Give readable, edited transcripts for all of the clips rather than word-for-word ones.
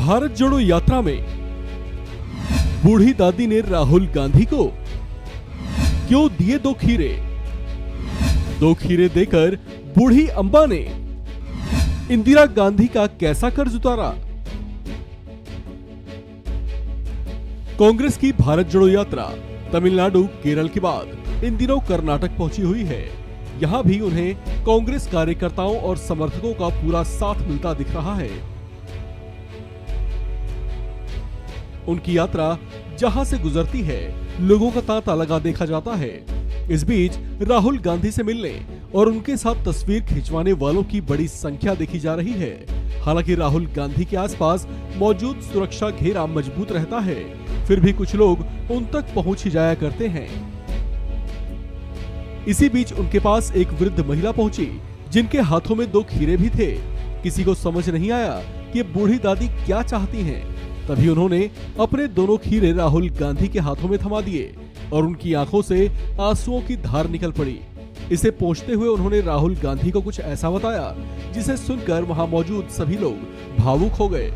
भारत जोड़ो यात्रा में बूढ़ी दादी ने राहुल गांधी को क्यों दिए 2 खीरे? 2 खीरे देकर बूढ़ी अंबा ने इंदिरा गांधी का कैसा कर्ज उतारा? कांग्रेस की भारत जोड़ो यात्रा तमिलनाडु, केरल के बाद इन दिनों कर्नाटक पहुंची हुई है। यहां भी उन्हें कांग्रेस कार्यकर्ताओं और समर्थकों का पूरा साथ मिलता दिख रहा है। उनकी यात्रा जहां से गुजरती है, लोगों का तांता लगा देखा जाता है। इस बीच राहुल गांधी से मिलने और उनके साथ तस्वीर खिंचवाने वालों की बड़ी संख्या देखी जा रही है। हालांकि राहुल गांधी के आसपास मौजूद सुरक्षा घेरा मजबूत रहता है, फिर भी कुछ लोग उन तक पहुंच ही जाया करते हैं। इसी बीच उनके पास एक वृद्ध महिला पहुंची, जिनके हाथों में 2 खीरे भी थे। किसी को समझ नहीं आया कि बूढ़ी दादी क्या चाहती हैं। तभी उन्होंने अपने दोनों खीरे राहुल गांधी के हाथों में थमा दिए और उनकी आंखों से आंसुओं की धार निकल पड़ी। इसे पहुंचते हुए उन्होंने राहुल गांधी को कुछ ऐसा बताया, जिसे सुनकर वहां मौजूद सभी लोग भावुक हो गए।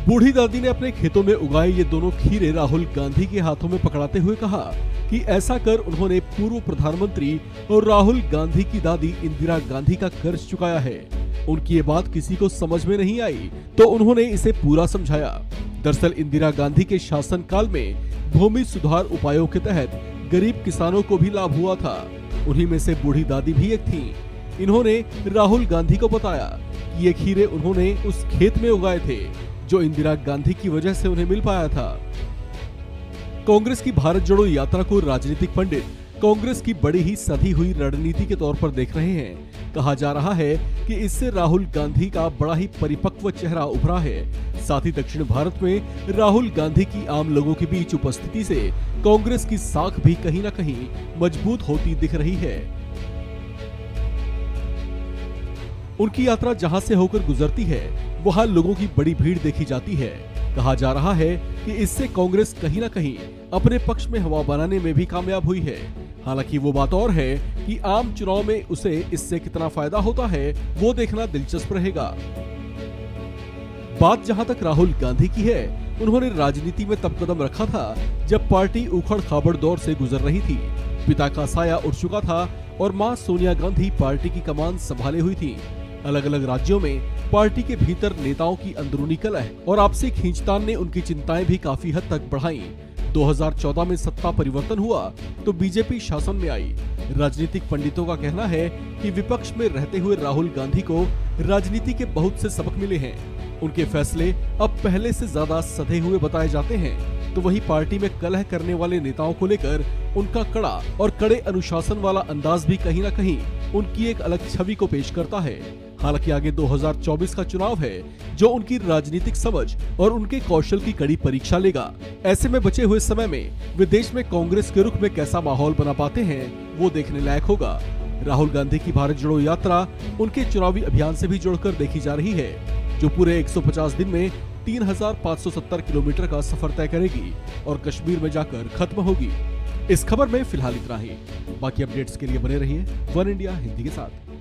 बूढ़ी दादी ने अपने खेतों में उगाए ये दोनों खीरे राहुल गांधी के हाथों में पकड़ाते हुए कहा कि ऐसा कर उन्होंने पूर्व प्रधानमंत्री और राहुल गांधी की दादी इंदिरा गांधी का कर्ज चुकाया है। उनकी ये बात किसी को समझ में नहीं आई, तो उन्होंने इसे पूरा समझाया। दरअसल इंदिरा गांधी के शासनकाल में भूमि सुधार उपायों के तहत गरीब किसानों को भी लाभ हुआ था। उन्हीं में से बूढ़ी दादी भी एक थी। इन्होंने राहुल गांधी को बताया कि ये खीरे उन्होंने उस खेत में उगाए थे, जो इंदिरा गांधी की वजह से उन्हें मिल पाया था। कांग्रेस की भारत जोड़ो यात्रा को राजनीतिक पंडित कांग्रेस की बड़ी ही सधी हुई रणनीति के तौर पर देख रहे हैं। कहा जा रहा है कि इससे राहुल गांधी का बड़ा ही परिपक्व चेहरा उभरा है। साथ ही दक्षिण भारत में राहुल गांधी की आम लोगों के बीच उपस्थिति से कांग्रेस की साख भी कहीं न कहीं मजबूत होती दिख रही है। उनकी यात्रा जहां से होकर गुजरती है, वहां लोगों की बड़ी भीड़ देखी जाती है। कहा जा रहा है कि इससे कांग्रेस कहीं न कहीं अपने पक्ष में हवा बनाने में भी कामयाब हुई है। हालांकि वो बात और है कि आम चुनाव में उसे इससे कितना फायदा होता है, वो देखना दिलचस्प रहेगा। बात जहां तक राहुल गांधी की है, उन्होंने राजनीति में तब कदम रखा था जब पार्टी उखड़ खाबड़ दौर से गुजर रही थी। पिता का साया उठ चुका था और मां सोनिया गांधी पार्टी की कमान संभाले हुई थी। अलग अलग राज्यों में पार्टी के भीतर नेताओं की अंदरूनी कलह और आपसी खींचतान ने उनकी चिंताएं भी काफी हद तक बढ़ाई। 2014 में सत्ता परिवर्तन हुआ तो बीजेपी शासन में आई। राजनीतिक पंडितों का कहना है कि विपक्ष में रहते हुए राहुल गांधी को राजनीति के बहुत से सबक मिले हैं। उनके फैसले अब पहले से ज्यादा सधे हुए बताए जाते हैं, तो वही पार्टी में कलह करने वाले नेताओं को लेकर उनका कड़ा और कड़े अनुशासन वाला अंदाज भी कहीं न कहीं उनकी एक अलग छवि को पेश करता है। हालांकि आगे 2024 का चुनाव है, जो उनकी राजनीतिक समझ और उनके कौशल की कड़ी परीक्षा लेगा। ऐसे में बचे हुए समय में वे देश में कांग्रेस के रुख में कैसा माहौल बना पाते हैं, वो देखने लायक होगा। राहुल गांधी की भारत जोड़ो यात्रा उनके चुनावी अभियान से भी जोड़कर देखी जा रही है, जो पूरे 150 दिन में 3570 किलोमीटर का सफर तय करेगी और कश्मीर में जाकर खत्म होगी। इस खबर में फिलहाल इतना ही। बाकी अपडेट्स के लिए बने रहिए वन इंडिया हिंदी के साथ।